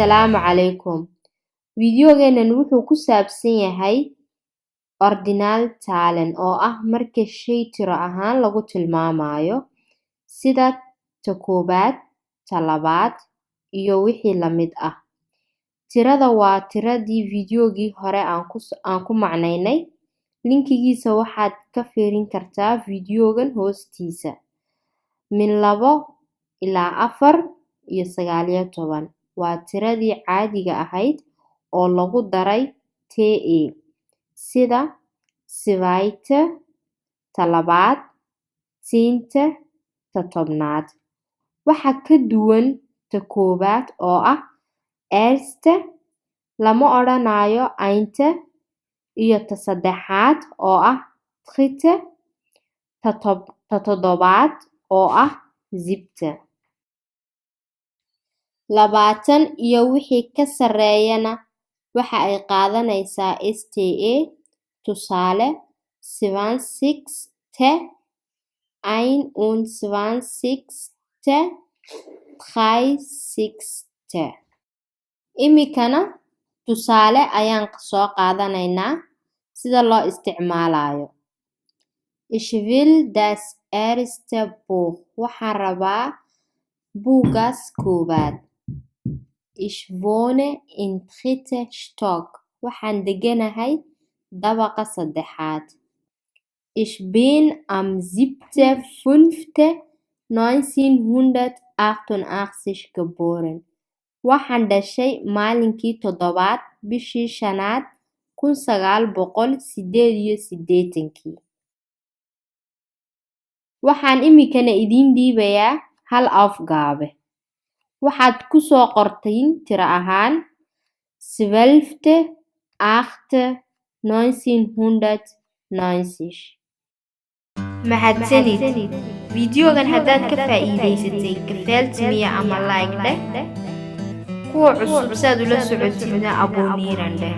Assalaamu calaykum. Videogeenan wuxuu ku saabsan yahay ordinal talen oo ah marka shay tiro ahaan lagu tilmaamayo sida ta koobaad, ta labaad iyo wixii la mid ah. Tirada waa tiradii videogii hore aan ku macnaynay. Linkigiisa waxaad ka fiirin kartaa videogan hoostiisa. Min 2 ilaa 4 iyo 19 waa tiradii caadiga ahayd oo lagu daray TE sida sivaayta, ta labaad, siinta, ta tobnaad. Waxa ka duwan ta koobaad oo ah eerste lama odhanayo aynta iyo ta saddexaad oo ah dritte, ta toddobaad oo ah siebte. 20 iyo wixii ka sarreeyana waxa ay qaadanaysaa STE. Tusaale 27te, 21te, 30te. Imikana tusaale ayaan soo qaadanaynaa sida loo isticmaalayo. Ich will das erste Buch. Waxaan rabaa buugaas koobaad. Ich wohne in dritte Stock. Waxaan deganahay dabaqa saddexaad. Ich bin am 7.5.1988 geboren. Waxaan dhashay maalinkii 7 bishii 5 1988. Waxaan imikana idiin dhiibayaa hal afgaabe. Waxaad ku soo qortiin tiro ahaan 12.8.1990. Mahadsanid. Videogan haddaad ka faa'iidaysatay gefällt mir ama like dheh. Kuwa cusub saad ula socotidna abonniran dheh.